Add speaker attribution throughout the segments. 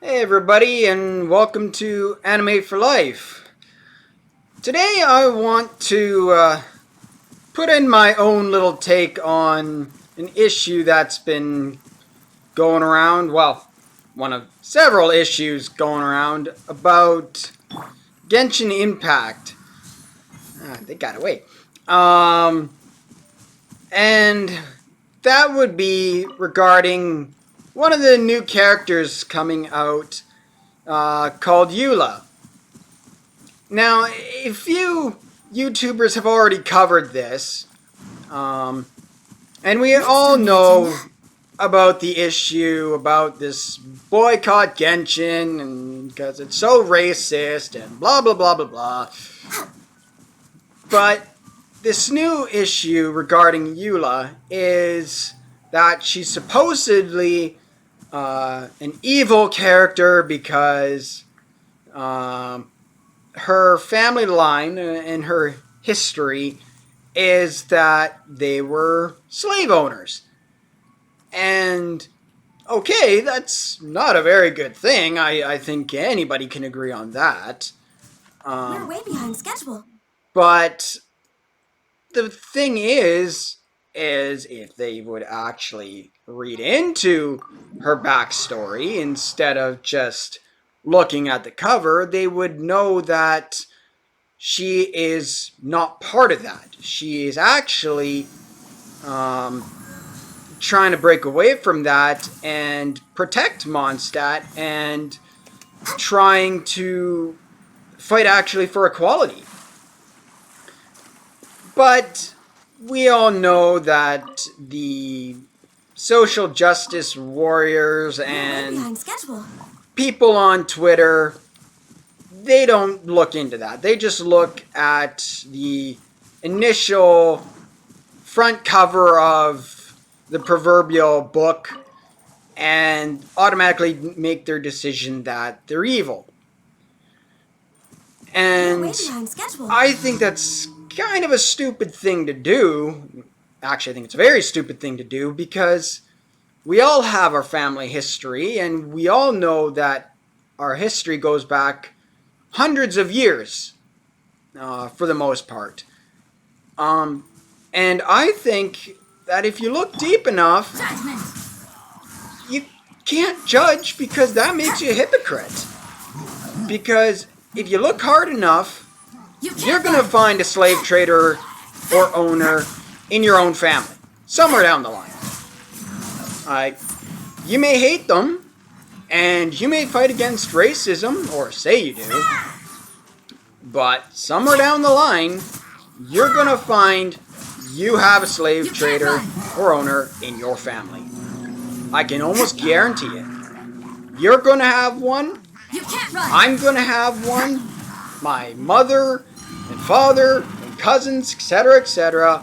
Speaker 1: Hey everybody, and welcome to Anime for Life. Today I want to put in my own little take on an issue that's been going around, well, one of several issues going around about Genshin Impact. They got away. And that would be regarding one of the new characters coming out called Eula. Now, a few YouTubers have already covered this, and we all know about the issue about this boycott Genshin, and because it's so racist, and blah blah blah blah blah. But this new issue regarding Eula is that she's supposedly an evil character because her family line and her history is that they were slave owners. And okay, that's not a very good thing. I think anybody can agree on that.
Speaker 2: We're way behind schedule.
Speaker 1: But the thing is if they would actually read into her backstory instead of just looking at the cover, they would know that she is not part of that. She is actually trying to break away from that and protect Mondstadt and trying to fight actually for equality. But we all know that the social justice warriors and people on Twitter, they don't look into that. They just look at the initial front cover of the proverbial book and automatically make their decision that they're evil. And I think that's kind of a stupid thing to do. Actually, I think it's a very stupid thing to do because we all have our family history, and we all know that our history goes back hundreds of years, for the most part. And I think that if you look deep enough, you can't judge because that makes you a hypocrite. Because if you look hard enough, you're going to find a slave trader or owner in your own family, somewhere down the line. You may hate them, and you may fight against racism, or say you do, but somewhere down the line, you're going to find you have a slave trader or owner in your family. I can almost guarantee it. You're going to have one. I'm going to have one. My mother and father and cousins, etc.,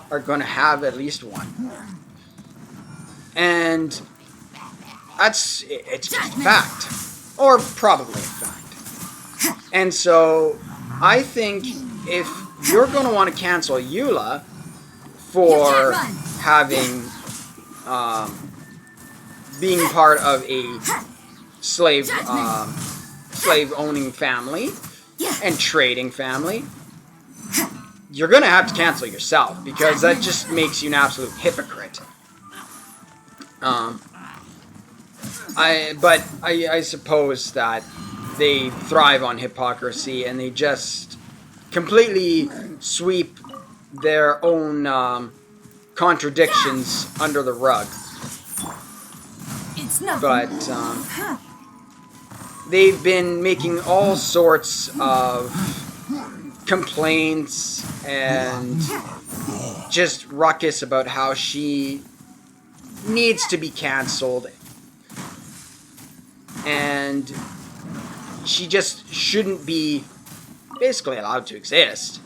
Speaker 1: are going to have at least one. And it's just a fact. Or probably a fact. And so, I think if you're going to want to cancel Eula for having, being part of a slave owning family and trading family, you're going to have to cancel yourself because that just makes you an absolute hypocrite. I suppose that they thrive on hypocrisy and they just completely sweep their own contradictions under the rug. But they've been making all sorts of complaints and just ruckus about how she needs to be canceled and she just shouldn't be basically allowed to exist.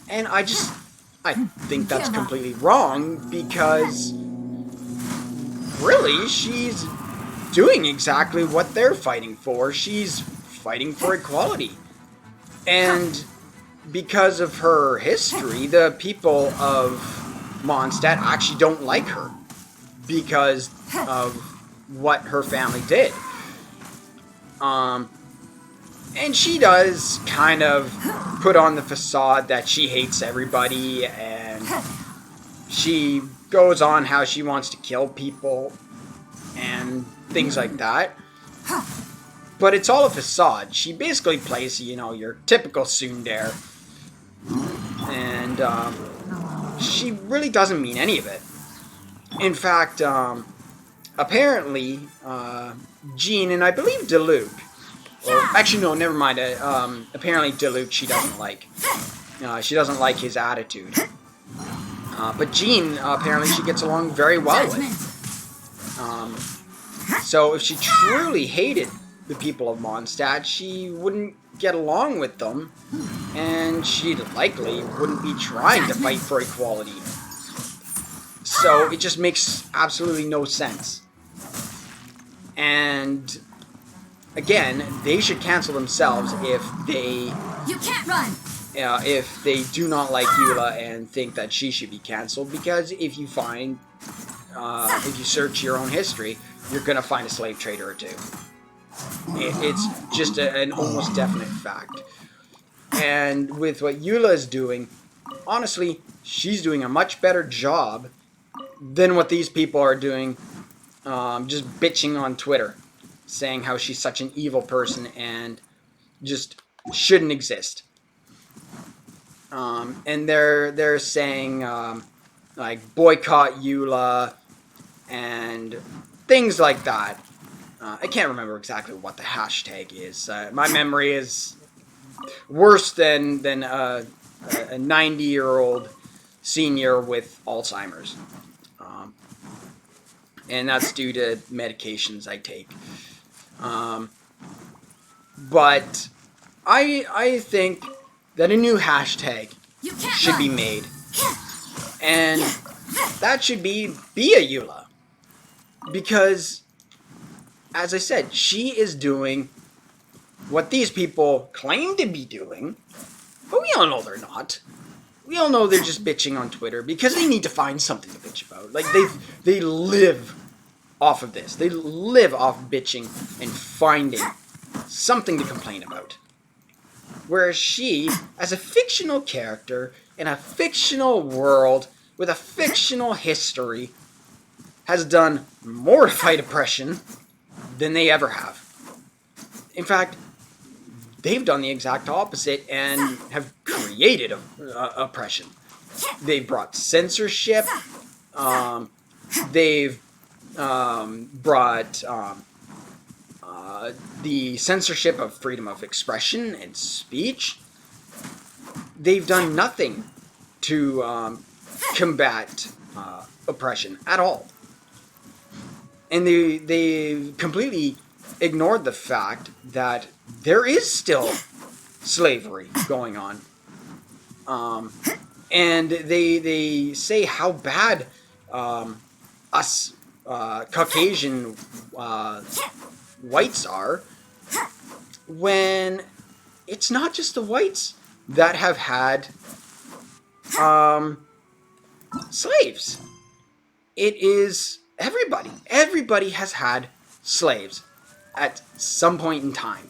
Speaker 1: And I think that's completely wrong because really she's doing exactly what they're fighting for. She's fighting for equality. And because of her history, the people of Mondstadt actually don't like her because of what her family did. And she does kind of put on the facade that she hates everybody, and she goes on how she wants to kill people and things like that. But it's all a facade. She basically plays, your typical tsundere. And she really doesn't mean any of it. In fact, apparently, Jean and I believe Diluc, or actually no, never mind. Apparently Diluc she doesn't like. She doesn't like his attitude. But Jean, apparently she gets along very well with. So if she truly hated the people of Mondstadt, she wouldn't get along with them, and she likely wouldn't be trying to fight for equality. So it just makes absolutely no sense. And again, they should cancel themselves if they if they do not like Eula and think that she should be canceled. Because if you find, if you search your own history, you're gonna find a slave trader or two. It's just an almost definite fact. And with what Eula is doing, honestly, she's doing a much better job than what these people are doing, just bitching on Twitter, saying how she's such an evil person and just shouldn't exist. And they're saying like boycott Eula and things like that. I can't remember exactly what the hashtag is. My memory is worse than a 90-year-old senior with Alzheimer's. And that's due to medications I take. But I think that a new hashtag should be made. And that should be a Eula. Because, as I said, she is doing what these people claim to be doing, but we all know they're not. We all know they're just bitching on Twitter because they need to find something to bitch about. Like, they live off of this. They live off bitching and finding something to complain about. Whereas she, as a fictional character in a fictional world with a fictional history, has done more to fight oppression than they ever have. In fact, they've done the exact opposite and have created oppression. They've brought censorship. They've brought the censorship of freedom of expression and speech. They've done nothing to combat oppression at all. And they completely ignored the fact that there is still slavery going on. And they say how bad us Caucasian whites are, when it's not just the whites that have had slaves. It is everybody. Everybody has had slaves at some point in time.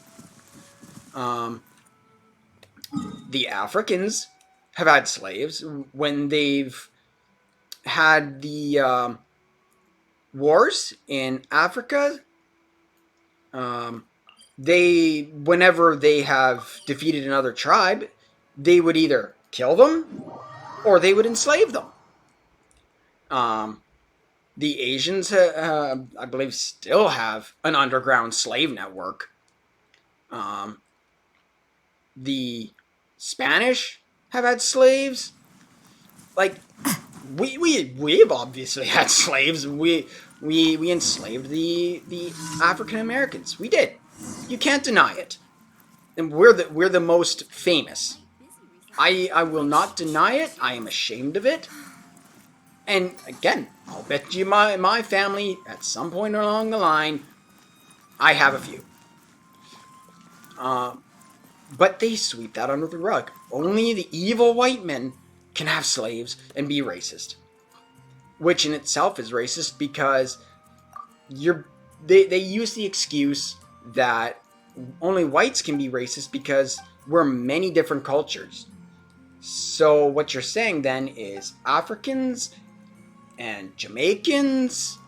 Speaker 1: The Africans have had slaves when they've had the wars in Africa. Whenever they have defeated another tribe, they would either kill them or they would enslave them. The Asians, I believe, still have an underground slave network. The Spanish have had slaves. Like, we've obviously had slaves. We enslaved the African Americans. We did. You can't deny it. And we're the most famous. I will not deny it. I am ashamed of it. And again, I'll bet you my family, at some point along the line, I have a few. But they sweep that under the rug. Only the evil white men can have slaves and be racist. Which in itself is racist because they use the excuse that only whites can be racist because we're many different cultures. So what you're saying then is Africans and Jamaicans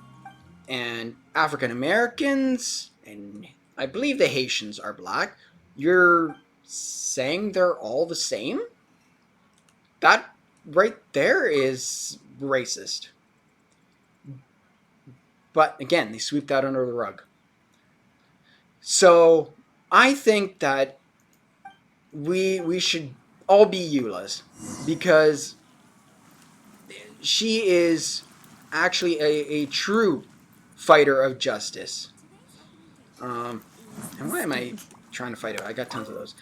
Speaker 1: and African Americans, and I believe the Haitians are black. You're saying they're all the same? That right there is racist. But again, they sweep that under the rug. So I think that we should all be Eula's because she is actually a true fighter of justice. And why am I trying to fight it? I got tons of those.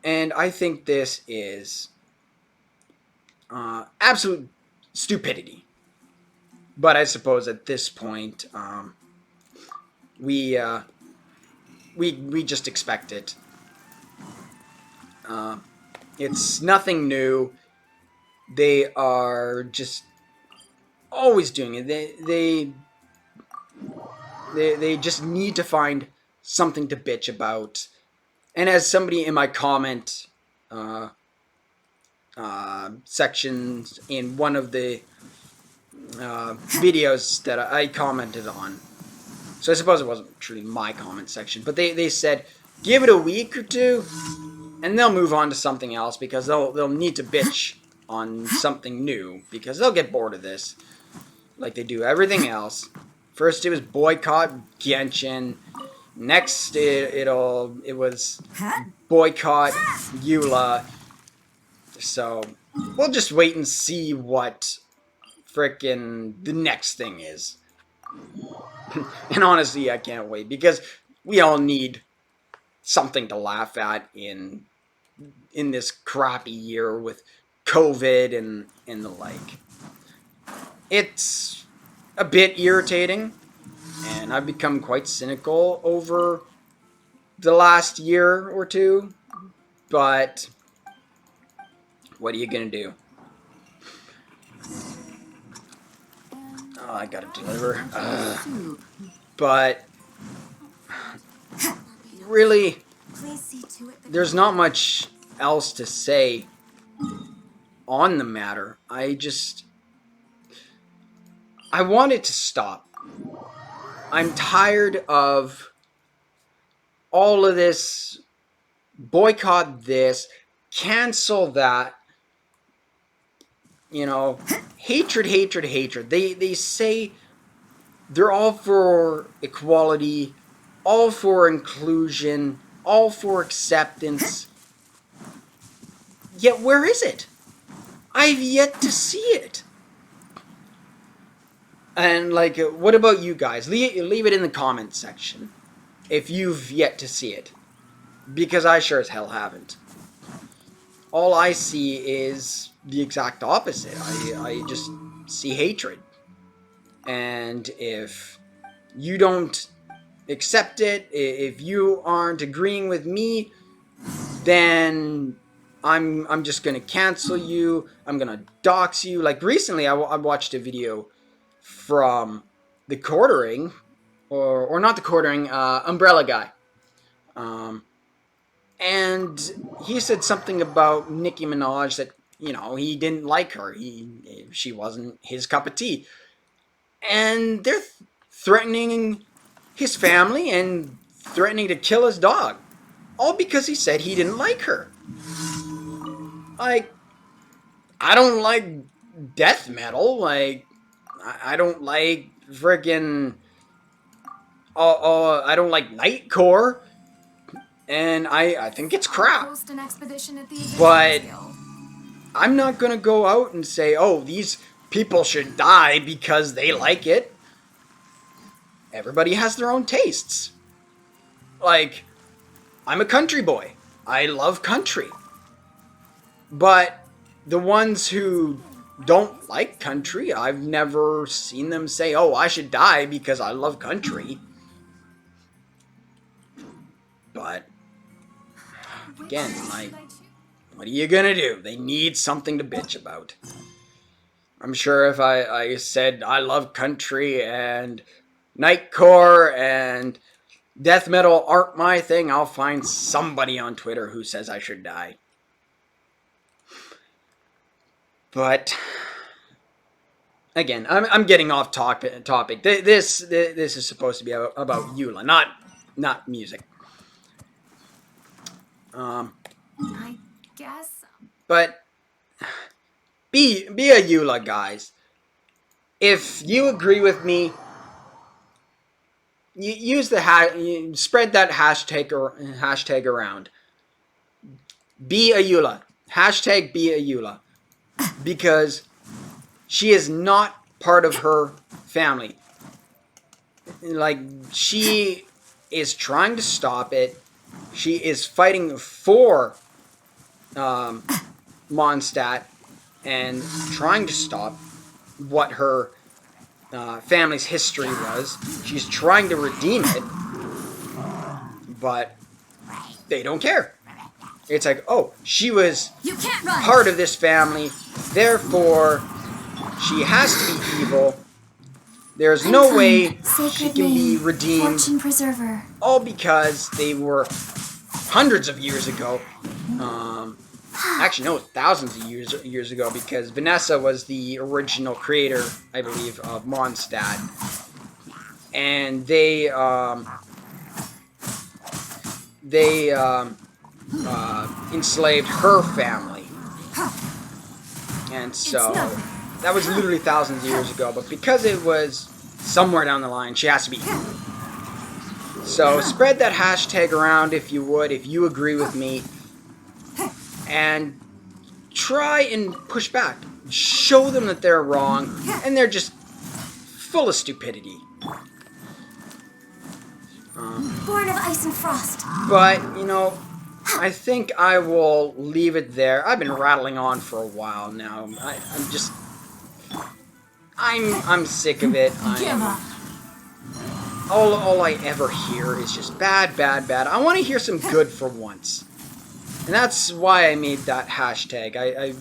Speaker 1: And I think this is absolute stupidity. But I suppose at this point, we we just expect it. It's nothing new. They are just always doing it. They just need to find something to bitch about. And as somebody in my comment sections in one of the videos that I commented on, so I suppose it wasn't truly my comment section, but they said give it a week or two, and they'll move on to something else because they'll need to bitch on something new because they'll get bored of this, like they do everything else. First it was boycott Genshin. Next it was boycott Eula. So we'll just wait and see what frickin' the next thing is. And honestly, I can't wait because we all need something to laugh at in this crappy year with COVID and the like. It's a bit irritating, and I've become quite cynical over the last year or two, but what are you gonna do? Oh, I gotta deliver. But really, there's not much else to say on the matter. I want it to stop. I'm tired of all of this, boycott this, cancel that, you know, hatred, hatred, hatred. They say they're all for equality, all for inclusion, all for acceptance. Yet where is it? I've yet to see it. And like, what about you guys? Leave it in the comments section if you've yet to see it, because I sure as hell haven't. All I see is the exact opposite. I just see hatred. And if you don't accept it, if you aren't agreeing with me, then I'm just gonna cancel you. I'm gonna dox you. Like recently, I watched a video from the quartering, or not the quartering, Umbrella Guy. And he said something about Nicki Minaj that, you know, he didn't like her. She wasn't his cup of tea. And they're threatening his family and threatening to kill his dog. All because he said he didn't like her. Like, I don't like death metal. Like, I don't like friggin' I don't like nightcore, and I think it's crap. But I'm not gonna go out and say, oh, these people should die because they like it. Everybody has their own tastes. Like, I'm a country boy. I love country. But the ones who don't like country, I've never seen them say, oh, I should die because I love country. But again, like, what are you gonna do? They need something to bitch about. I'm sure if I said I love country and nightcore and Death metal aren't my thing. I'll find somebody on Twitter who says I should die. But again, I'm getting off topic. This is supposed to be about Eula, not music.
Speaker 2: I guess.
Speaker 1: But be a Eula, guys. If you agree with me, use the spread that hashtag around. Be a Eula. Hashtag be a Eula. Because she is not part of her family. Like, she is trying to stop it. She is fighting for Mondstadt and trying to stop what her family's history was. She's trying to redeem it, but they don't care. It's like, oh, she was part of this family, therefore she has to be evil. There's no way she can be redeemed.
Speaker 2: Fortune preserver.
Speaker 1: All because they were hundreds of years ago. Actually, no, thousands of years ago, because Vanessa was the original creator, I believe, of Mondstadt. And they enslaved her family. And so that was literally thousands of years ago, but because it was somewhere down the line, she has to be evil. So spread that hashtag around if you would, if you agree with me, and try and push back. Show them that they're wrong, and they're just full of stupidity.
Speaker 2: Born of ice and frost.
Speaker 1: But, you know, I think I will leave it there. I've been rattling on for a while now. I'm sick of it. All I ever hear is just bad. I want to hear some good for once. And that's why I made that hashtag. I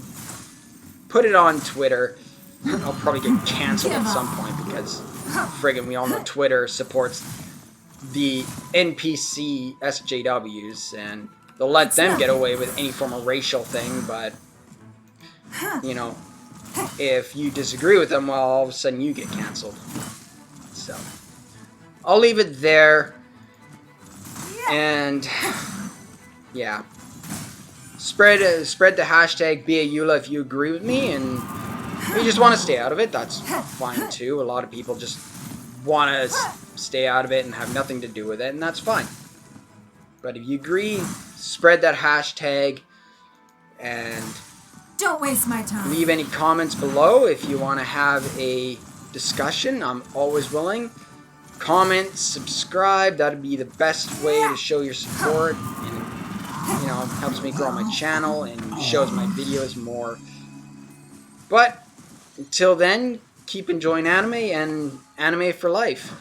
Speaker 1: put it on Twitter. I'll probably get canceled at some point because friggin' we all know Twitter supports the NPC SJWs, and they'll let them get away with any form of racial thing, but, you know, if you disagree with them, well, all of a sudden you get canceled. So, I'll leave it there, and, yeah. Spread the hashtag be a Eula if you agree with me, and if you just want to stay out of it, that's fine too. A lot of people just want to stay out of it and have nothing to do with it, and that's fine. But if you agree, spread that hashtag, and
Speaker 2: don't waste my time.
Speaker 1: Leave any comments below if you want to have a discussion. I'm always willing. Comment, subscribe. That'd be the best way to show your support, and, you know, helps me grow my channel and shows my videos more. But until then, keep enjoying anime, and anime for life.